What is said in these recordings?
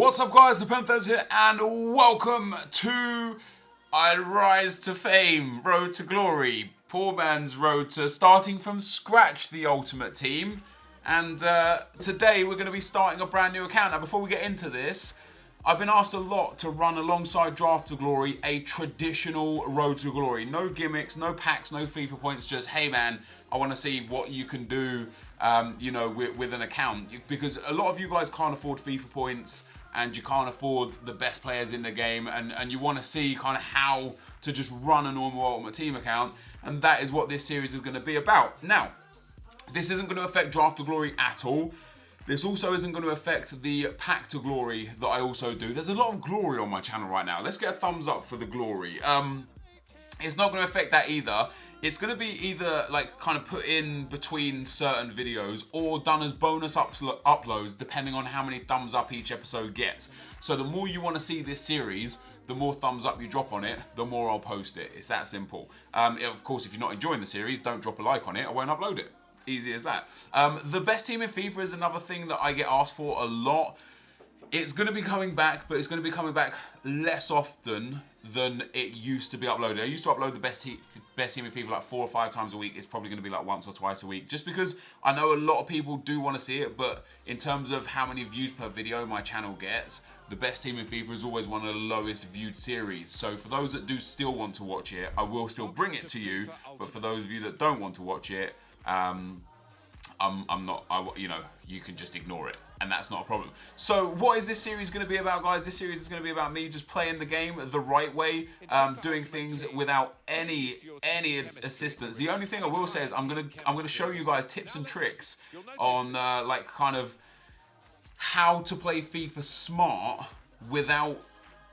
What's up guys, NepentheZ here and welcome to I Rise to Fame, Road to Glory, poor man's road to starting from scratch the Ultimate Team. And today we're going to be starting a brand new account. Now before we get into this, I've been asked a lot to run alongside Draft to Glory a traditional Road to Glory. No gimmicks, no packs, no FIFA points, just hey man, I want to see what you can do with an account. Because a lot of you guys can't afford FIFA points and you can't afford the best players in the game and you want to see kind of how to just run a normal Ultimate Team account, and that is what this series is going to be about. Now, this isn't going to affect Draft to Glory at all. This also isn't going to affect the Pack to Glory that I also do. There's a lot of glory on my channel right now. Let's get a thumbs up for the glory. It's not going to affect that either. It's going to be either like kind of put in between certain videos or done as bonus uploads depending on how many thumbs up each episode gets. So the more you want to see this series, the more thumbs up you drop on it, the more I'll post it. It's that simple. Of course, if you're not enjoying the series, don't drop a like on it. I won't upload it. Easy as that. The best team in FIFA is another thing that I get asked for a lot. It's going to be coming back, but it's going to be coming back less often than it used to be uploaded. I used to upload the best team in FIFA like 4 or 5 times a week. It's probably going to be like once or twice a week, just because I know a lot of people do want to see it, but in terms of how many views per video my channel gets, the best team in FIFA is always one of the lowest viewed series. So for those that do still want to watch it, I will still bring it to you, but for those of you that don't want to watch it, you can just ignore it, and that's not a problem. So what is this series going to be about, guys? This series is going to be about me just playing the game the right way, doing things without any assistance. The only thing I will say is I'm gonna show you guys tips and tricks on like kind of how to play FIFA smart without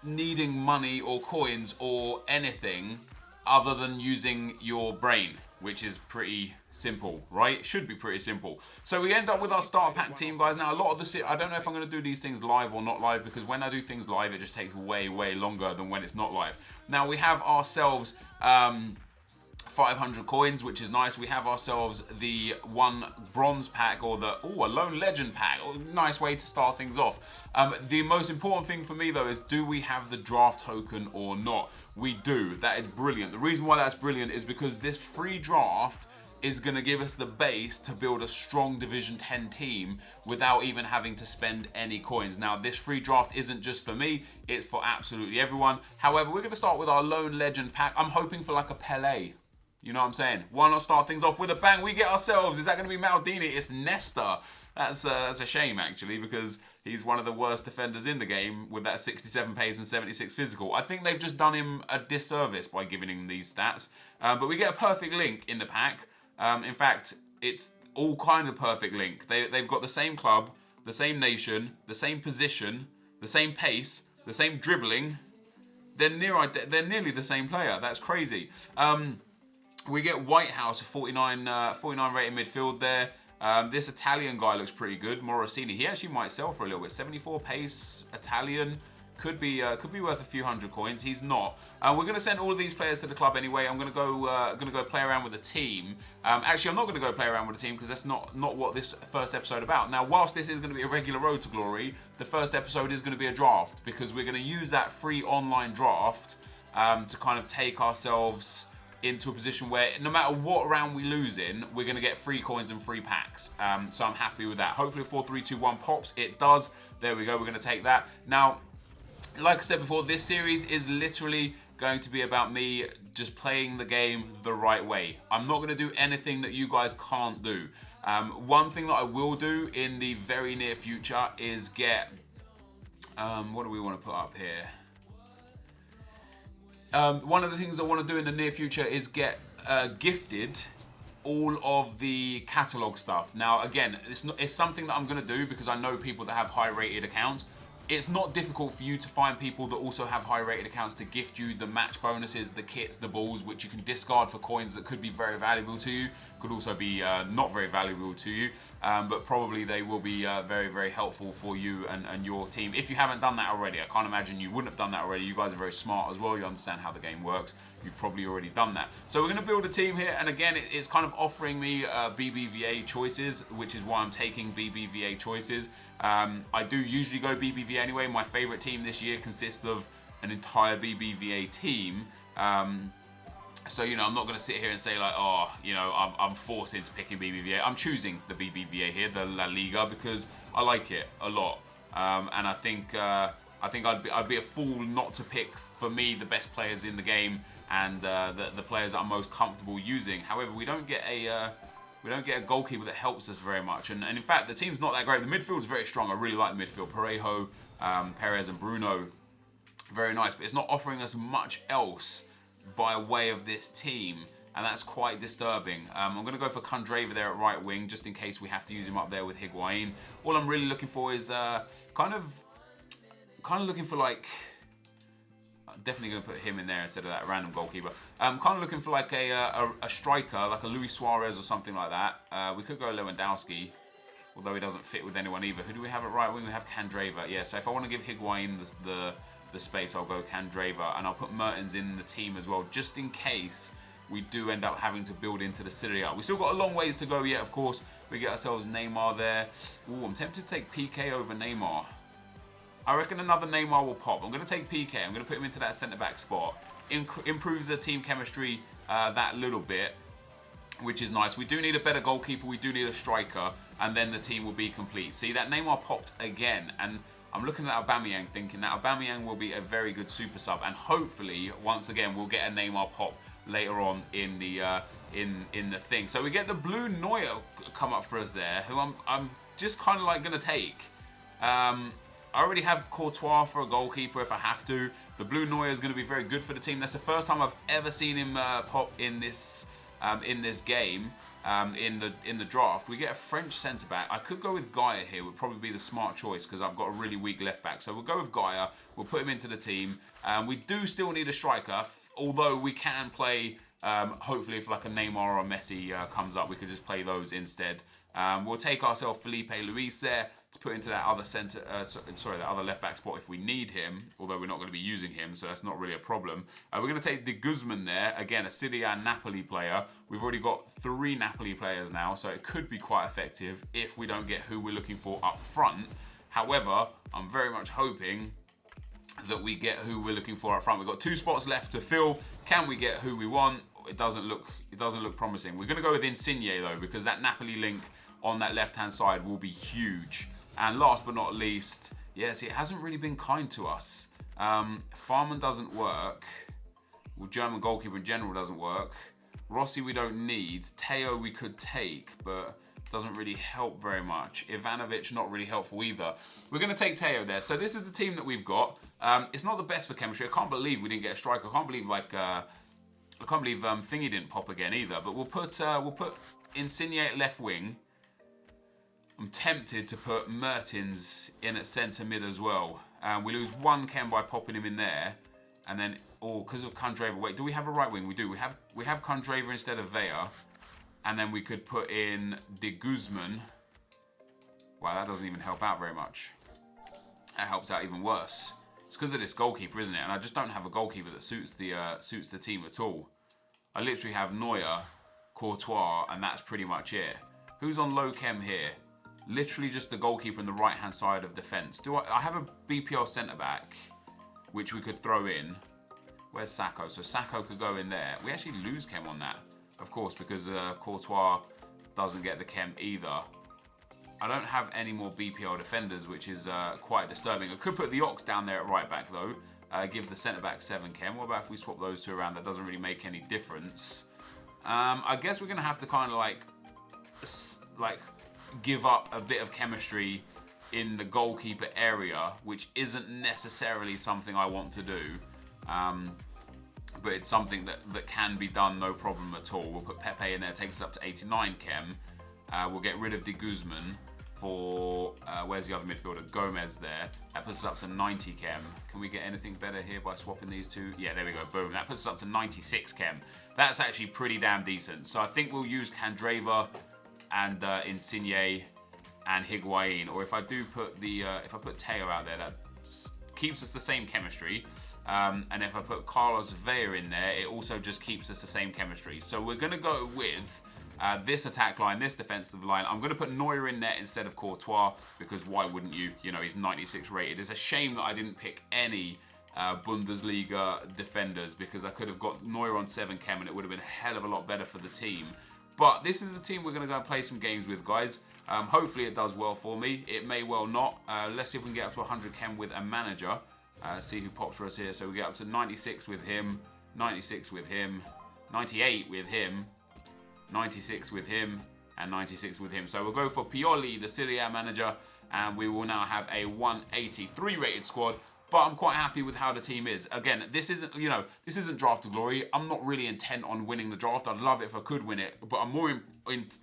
needing money or coins or anything other than using your brain, which is pretty simple, right? It should be pretty simple. So we end up with our starter pack team, guys. Now, a lot of the I don't know if I'm going to do these things live or not live, because when I do things live, it just takes way longer than when it's not live. Now, we have ourselves 500 coins, which is nice. We have ourselves the 1 bronze pack, or a lone legend pack. Nice way to start things off. The most important thing for me though is, do we have the draft token or not? We do. That is brilliant. The reason why that's brilliant is because this free draft is going to give us the base to build a strong Division 10 team without even having to spend any coins. Now, this free draft isn't just for me, it's for absolutely everyone. However, we're going to start with our lone legend pack. I'm hoping for like a Pele. You know what I'm saying? Why not start things off with a bang? We get ourselves, is that going to be Maldini? It's Nesta. That's a shame, actually, because he's one of the worst defenders in the game with that 67 pace and 76 physical. I think they've just done him a disservice by giving him these stats. But we get a perfect link in the pack. In fact, it's all kinds of perfect link. They've got the same club, the same nation, the same position, the same pace, the same dribbling. They're nearly the same player. That's crazy. We get Whitehouse, a 49 rated midfield there. This Italian guy looks pretty good. Morosini, he actually might sell for a little bit. 74 pace, Italian, could be worth a few hundred coins. He's not. We're going to send all of these players to the club anyway. I'm going to go play around with the team. Actually, I'm not going to go play around with the team because that's not what this first episode about. Now, whilst this is going to be a regular Road to Glory, the first episode is going to be a draft, because we're going to use that free online draft to kind of take ourselves into a position where no matter what round we lose in, we're going to get free coins and free packs. So I'm happy with that. Hopefully 4-3-2-1 pops. It does. There we go. We're going to take that. Now, like I said before, this series is literally going to be about me just playing the game the right way. I'm not going to do anything that you guys can't do. One thing that I will do in the very near future is get... what do we want to put up here? One of the things I want to do in the near future is get gifted all of the catalogue stuff. Now, again, it's something that I'm going to do because I know people that have high-rated accounts. It's not difficult for you to find people that also have high-rated accounts to gift you the match bonuses, the kits, the balls, which you can discard for coins that could be very valuable to you. Could also be not very valuable to you, but probably they will be very helpful for you and your team. If you haven't done that already, I can't imagine you wouldn't have done that already. You guys are very smart as well. You understand how the game works. You've probably already done that. So we're going to build a team here, and again, it's kind of offering me BBVA choices, which is why I'm taking BBVA choices. I do usually go BBVA anyway. My favourite team this year consists of an entire BBVA team. So, you know, I'm not going to sit here and say like, oh, you know, I'm forced into picking BBVA. I'm choosing the BBVA here, the La Liga, because I like it a lot. And I think I'd be a fool not to pick, for me, the best players in the game and the players that I'm most comfortable using. However, we don't get a goalkeeper that helps us very much. And in fact, the team's not that great. The midfield is very strong. I really like the midfield. Parejo, Perez and Bruno, very nice. But it's not offering us much else by way of this team. And that's quite disturbing. I'm going to go for Cundreva there at right wing, just in case we have to use him up there with Higuain. All I'm really looking for is kind of looking for like... I'm definitely going to put him in there instead of that random goalkeeper. I'm kind of looking for like a striker, like a Luis Suarez or something like that. We could go Lewandowski, although he doesn't fit with anyone either. Who do we have at right wing? We have Candreva. Yeah, so if I want to give Higuain the space, I'll go Candreva, and I'll put Mertens in the team as well, just in case we do end up having to build into the Serie A. We still got a long ways to go yet, of course. We get ourselves Neymar there. Ooh, I'm tempted to take PK over Neymar. I reckon another Neymar will pop. I'm going to take PK. I'm going to put him into that centre-back spot. Improves the team chemistry that little bit, which is nice. We do need a better goalkeeper. We do need a striker, and then the team will be complete. See, that Neymar popped again, and I'm looking at Aubameyang thinking that Aubameyang will be a very good super sub, and hopefully, once again, we'll get a Neymar pop later on in the thing. So we get the blue Neuer come up for us there, who I'm just kind of like going to take. I already have Courtois for a goalkeeper if I have to. The blue Neuer is going to be very good for the team. That's the first time I've ever seen him pop in this game. In the draft. We get a French centre back. I could go with Gaia here, would probably be the smart choice because I've got a really weak left back. So we'll go with Gaia. We'll put him into the team. We do still need a striker, although we can play. Hopefully, if like a Neymar or a Messi comes up, we could just play those instead. We'll take ourselves Felipe Luis there to put into that other that other left back spot if we need him. Although we're not going to be using him, so that's not really a problem. We're going to take De Guzman there again, a Serie A Napoli player. We've already got 3 Napoli players now, so it could be quite effective if we don't get who we're looking for up front. However, I'm very much hoping that we get who we're looking for up front. We've got 2 spots left to fill. Can we get who we want? It doesn't look promising. We're going to go with Insigne though, because that Napoli link on that left-hand side will be huge. And last but not least, yes, it hasn't really been kind to us. Farman doesn't work. Well, German goalkeeper in general doesn't work. Rossi we don't need. Teo we could take, but doesn't really help very much. Ivanovic not really helpful either. We're going to take Teo there. So this is the team that we've got. It's not the best for chemistry. I can't believe we didn't get a striker. I can't believe Thingy didn't pop again either. But we'll put Insigne at left wing. I'm tempted to put Mertens in at centre mid as well. We lose 1 chem by popping him in there, and then because of Cundreva. Wait, do we have a right wing? We do. We have Cundreva instead of Vea, and then we could put in De Guzman. Wow, that doesn't even help out very much. That helps out even worse. It's because of this goalkeeper, isn't it? And I just don't have a goalkeeper that suits the team at all. I literally have Neuer, Courtois, and that's pretty much it. Who's on low chem here? Literally just the goalkeeper on the right-hand side of defence. I have a BPL centre-back, which we could throw in. Where's Sacco? So Sacco could go in there. We actually lose chem on that, of course, because Courtois doesn't get the chem either. I don't have any more BPL defenders, which is quite disturbing. I could put the Ox down there at right-back, though. Give the centre-back 7 chem. What about if we swap those 2 around? That doesn't really make any difference. I guess we're going to have to kind of like give up a bit of chemistry in the goalkeeper area, which isn't necessarily something I want to do, but it's something that can be done no problem at all. We'll put Pepe in there, takes us up to 89 chem. We'll get rid of De Guzman for where's the other midfielder? Gomez there. That puts us up to 90 chem. Can we get anything better here by swapping these 2? Yeah, there we go, boom. That puts us up to 96 chem. That's actually pretty damn decent. So I think we'll use Candreva and Insigne and Higuain, or if I do put if I put Teo out there, that keeps us the same chemistry. And if I put Carlos Vea in there, it also just keeps us the same chemistry. So we're going to go with this attack line, this defensive line. I'm going to put Neuer in net instead of Courtois, because why wouldn't you? You know, he's 96 rated. It's a shame that I didn't pick any Bundesliga defenders, because I could have got Neuer on 7 chem and it would have been a hell of a lot better for the team. But this is the team we're going to go and play some games with, guys. Hopefully it does well for me. It may well not. Let's see if we can get up to 100 chem with a manager. See who pops for us here. So we get up to 96 with him, 96 with him, 98 with him, 96 with him, and 96 with him. So we'll go for Pioli, the Serie A manager, and we will now have a 183 rated squad. But I'm quite happy with how the team is. Again, this isn't, you know, this isn't draft to glory. I'm not really intent on winning the draft. I'd love it if I could win it, but I'm more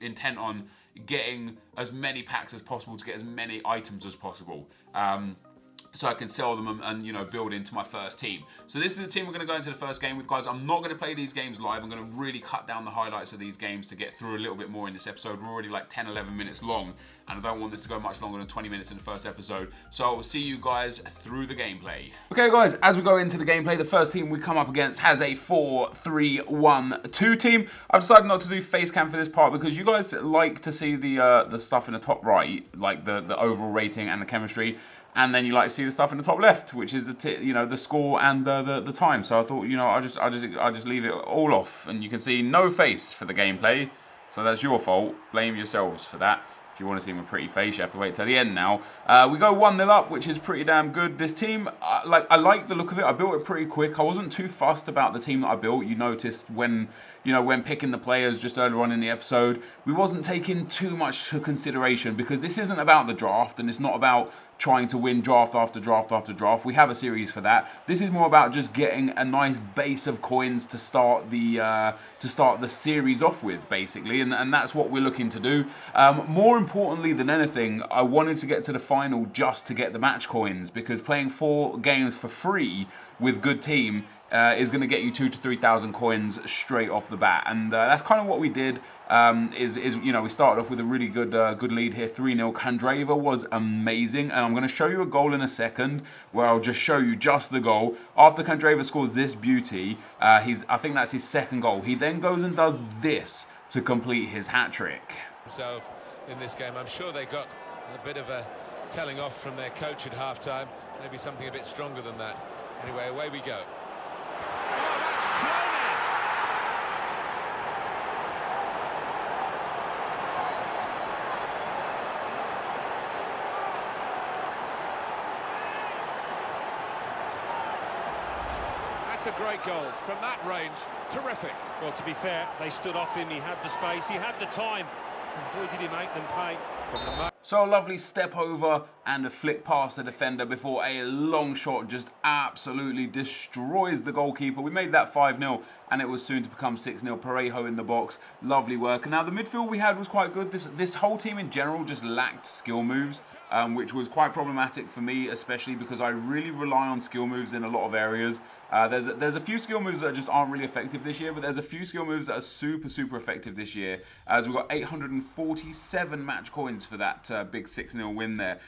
intent on getting as many packs as possible to get as many items as possible. So I can sell them and, you know, build into my first team. So this is the team we're going to go into the first game with, guys. I'm not going to play these games live. I'm going to really cut down the highlights of these games to get through a little bit more in this episode. We're already like 10, 11 minutes long, and I don't want this to go much longer than 20 minutes in the first episode. So I will see you guys through the gameplay. Okay, guys, as we go into the gameplay, the first team we come up against has a 4-3-1-2 team. I've decided not to do face cam for this part because you guys like to see the stuff in the top right, like the overall rating and the chemistry. And then you like to see the stuff in the top left, which is the score and the time. So I thought, you know, I just leave it all off, and you can see no face for the gameplay. So that's your fault. Blame yourselves for that. If you want to see my pretty face, you have to wait till the end now. We go 1-0 up, which is pretty damn good. This team, I like the look of it. I built it pretty quick. I wasn't too fussed about the team that I built. You noticed when picking the players just earlier on in the episode, we wasn't taking too much to consideration, because this isn't about the draft, and it's not about trying to win draft after draft after draft. We have a series for that. This is more about just getting a nice base of coins to start the series off with, basically, and that's what we're looking to do. More importantly than anything, I wanted to get to the final just to get the match coins, because playing 4 games for free with good team is going to get you 2,000 to 3,000 coins straight off the bat, and that's kind of what we did. We started off with a really good lead here, 3-0. Candreva was amazing, and I'm going to show you a goal in a second where I'll just show you just the goal. After Candreva scores this beauty, I think that's his second goal. He then goes and does this to complete his hat trick. So in this game, I'm sure they got a bit of a telling off from their coach at half-time, maybe something a bit stronger than that. Anyway, away we go. Oh, that's thrown in! That's a great goal from that range. Terrific. Well, to be fair, they stood off him. He had the space, he had the time. And boy, did he make them pay. So a lovely step over and a flick past the defender before a long shot just absolutely destroys the goalkeeper. We made that 5-0, and it was soon to become 6-0. Parejo in the box, lovely work. And now the midfield we had was quite good. This whole team in general just lacked skill moves, which was quite problematic for me, especially because I really rely on skill moves in a lot of areas. There's a few skill moves that just aren't really effective this year, but there's a few skill moves that are super effective this year, as we've got 847 match coins for that big 6-0 win there.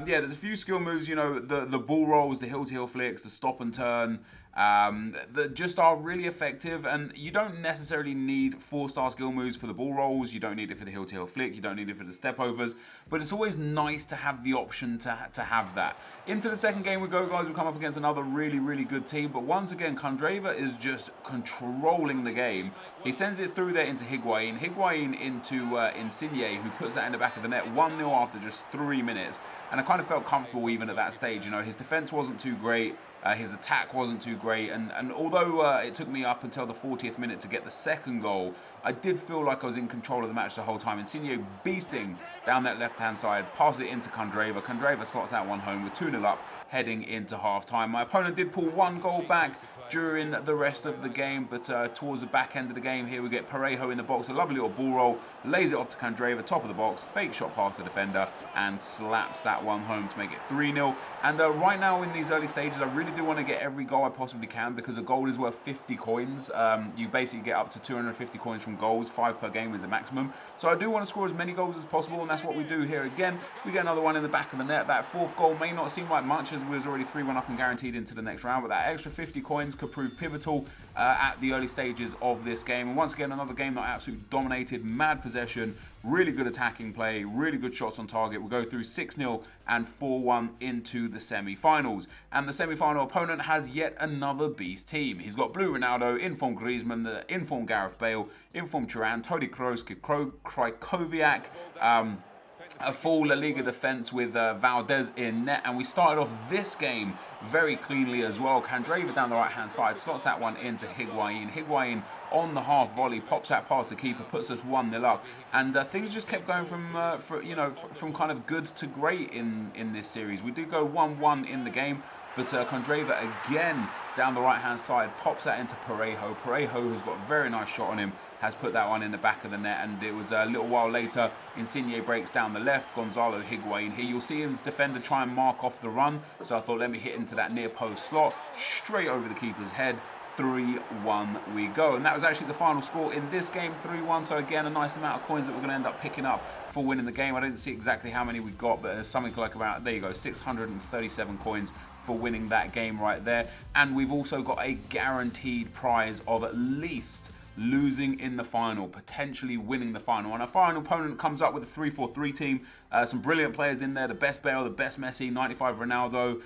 There's a few skill moves, you know, the ball rolls, the hill-to-hill flicks, the stop and turn, that just are really effective, and you don't necessarily need 4-star skill moves for the ball rolls, you don't need it for the hill-to-hill flick, you don't need it for the step overs, but it's always nice to have the option to have that. Into the second game we go, guys. We'll come up against another really good team, but once again, Candreva is just controlling the game. He sends it through there into Higuain into Insigne, who puts that in the back of the net, 1-0 after just 3 minutes, and I kind of felt comfortable even at that stage. You know, his defense wasn't too great, his attack wasn't too great, and although it took me up until the 40th minute to get the second goal, I did feel like I was in control of the match the whole time. Insigne beasting down that left-hand side, passes it into Candreva. Candreva slots that one home with 2-0 up, heading into half-time. My opponent did pull 1 goal back during the rest of the game, but towards the back end of the game here we get Parejo in the box, a lovely little ball roll, lays it off to Candreva, top of the box, fake shot past the defender, and slaps that one home to make it 3-0. And right now in these early stages, I really do want to get every goal I possibly can, because a goal is worth 50 coins. You basically get up to 250 coins from goals, 5 per game is the maximum. So I do want to score as many goals as possible, and that's what we do here. Again, we get another one in the back of the net. That 4th goal may not seem like much, as we was already 3-1 up and guaranteed into the next round, but that extra 50 coins things could prove pivotal at the early stages of this game. And once again, another game that I absolutely dominated. Mad possession, really good attacking play, really good shots on target. We'll go through 6-0 and 4-1 into the semi-finals. And the semi-final opponent has yet another beast team. He's got Blue Ronaldo, informed Griezmann, the informed Gareth Bale, informed Turan, Toni Kroos, Krykowiak, a full La Liga defense with Valdez in net, and we started off this game very cleanly as well. Candreva down the right-hand side slots that one into Higuain. Higuain on the half volley pops that past the keeper, puts us 1-0 up, and things just kept going from kind of good to great in this series. We do go 1-1 in the game, but Candreva again down the right-hand side pops that into Parejo. Parejo has got a very nice shot on him, has put that one in the back of the net, and it was a little while later, Insigne breaks down the left, Gonzalo Higuain here. You'll see his defender try and mark off the run, so I thought let me hit into that near post slot, straight over the keeper's head. 3-1 we go, and that was actually the final score in this game, 3-1. So again, a nice amount of coins that we're going to end up picking up for winning the game. I didn't see exactly how many we got, but there's something like about, there you go, 637 coins for winning that game right there. And we've also got a guaranteed prize of at least losing in the final, potentially winning the final. And our final opponent comes up with a 3-4-3 team. Some brilliant players in there. The best Bale, the best Messi, 95 Ronaldo,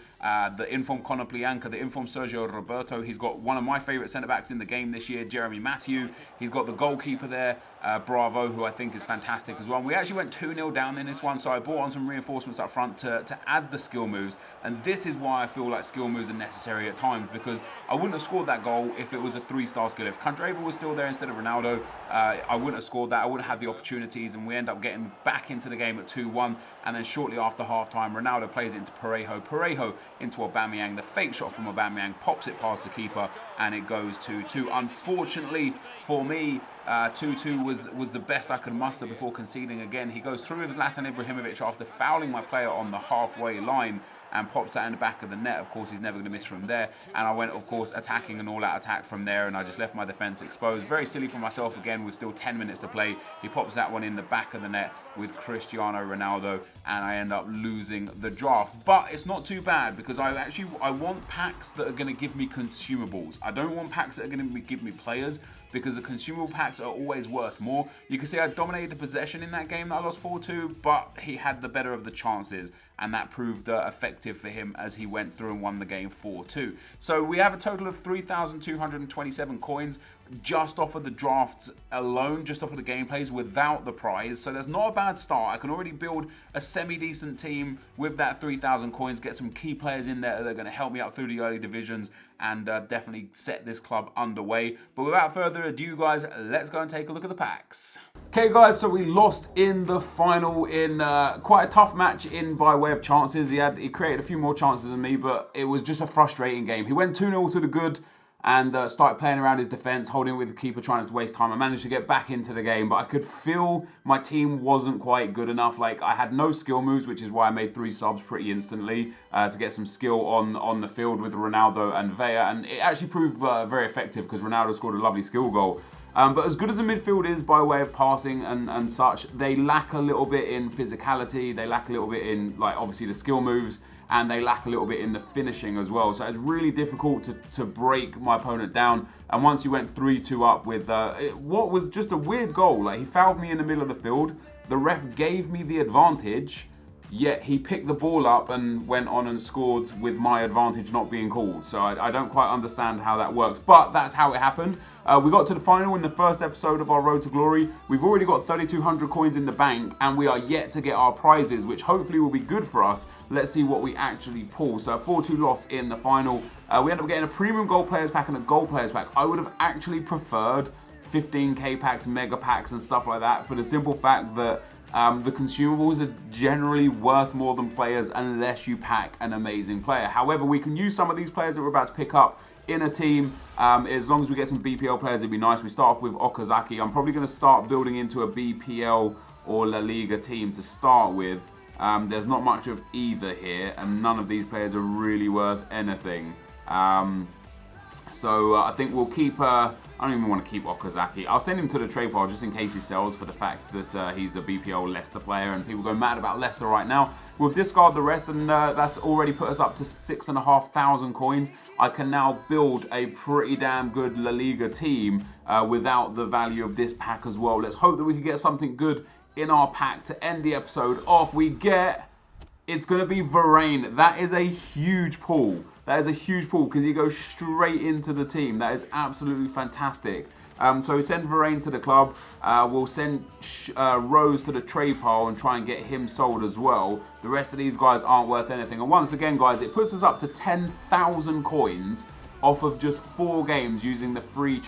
the informed Konoplyanka, the informed Sergio Roberto. He's got one of my favourite centre-backs in the game this year, Jeremy Matthew. He's got the goalkeeper there, Bravo, who I think is fantastic as well. And we actually went 2-0 down in this one, so I brought on some reinforcements up front to add the skill moves. And this is why I feel like skill moves are necessary at times, because I wouldn't have scored that goal if it was a 3-star skill. If Candreva was still there instead of Ronaldo, I wouldn't have scored that. I wouldn't have had the opportunities, and we end up getting back into the game at 2-1. And then shortly after half-time, Ronaldo plays it into Parejo. Parejo into Aubameyang. The fake shot from Aubameyang pops it past the keeper, and it goes 2-2. Unfortunately for me, 2-2 was the best I could muster before conceding again. He goes through with Zlatan Ibrahimovic after fouling my player on the halfway line and pops that in the back of the net. Of course, he's never going to miss from there. And I went, of course, attacking an all-out attack from there, and I just left my defence exposed. Very silly for myself again, with still 10 minutes to play. He pops that one in the back of the net with Cristiano Ronaldo, and I end up losing the draft. But it's not too bad, because I want packs that are going to give me consumables. I don't want packs that are going to give me players, because the consumable packs are always worth more. You can see I dominated the possession in that game that I lost 4-2, but he had the better of the chances, and that proved effective for him as he went through and won the game 4-2. So we have a total of 3,227 coins just off of the drafts alone, just off of the gameplays without the prize. So that's not a bad start. I can already build a semi-decent team with that 3,000 coins, get some key players in there that are going to help me out through the early divisions, and definitely set this club underway. But without further ado, guys, let's go and take a look at the packs. Okay, guys, so we lost in the final in quite a tough match in by way of chances. He created a few more chances than me, but it was just a frustrating game. He went 2-0 to the good and started playing around his defence, holding with the keeper, trying not to waste time. I managed to get back into the game, but I could feel my team wasn't quite good enough. Like, I had no skill moves, which is why I made 3 subs pretty instantly to get some skill on the field with Ronaldo and Vea, and it actually proved very effective, because Ronaldo scored a lovely skill goal. But as good as the midfield is by way of passing and such, they lack a little bit in physicality, they lack a little bit in, like, obviously the skill moves, and they lack a little bit in the finishing as well. So it's really difficult to break my opponent down. And once he went 3-2 up with what was just a weird goal, like, he fouled me in the middle of the field, the ref gave me the advantage, yet he picked the ball up and went on and scored with my advantage not being called. So I don't quite understand how that works, but that's how it happened. We got to the final in the first episode of our Road to Glory. We've already got 3,200 coins in the bank, and we are yet to get our prizes, which hopefully will be good for us. Let's see what we actually pull. So a 4-2 loss in the final. We ended up getting a premium gold players pack and a gold players pack. I would have actually preferred 15k packs, mega packs and stuff like that, for the simple fact that the consumables are generally worth more than players unless you pack an amazing player. However, we can use some of these players that we're about to pick up in a team. As long as we get some BPL players, it'd be nice. We start off with Okazaki. I'm probably going to start building into a BPL or La Liga team to start with. There's not much of either here, and none of these players are really worth anything. So I think we'll keep, I don't even want to keep Okazaki. I'll send him to the trade pile just in case he sells, for the fact that he's a BPL Leicester player and people go mad about Leicester right now. We'll discard the rest, and that's already put us up to 6,500 coins. I can now build a pretty damn good La Liga team without the value of this pack as well. Let's hope that we can get something good in our pack to end the episode off. We get... It's going to be Varane. That is a huge pull. That is a huge pull because he goes straight into the team. That is absolutely fantastic. So we send Varane to the club. We'll send Rose to the trade pile and try and get him sold as well. The rest of these guys aren't worth anything. And once again, guys, it puts us up to 10,000 coins off of just 4 games using the free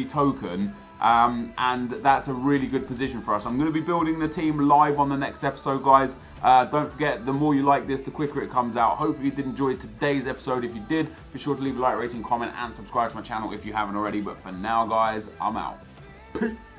token. And that's a really good position for us. I'm going to be building the team live on the next episode, guys. Don't forget, the more you like this, the quicker it comes out. Hopefully you did enjoy today's episode. If you did, be sure to leave a like, rating, comment, and subscribe to my channel if you haven't already. But for now, guys, I'm out. Peace.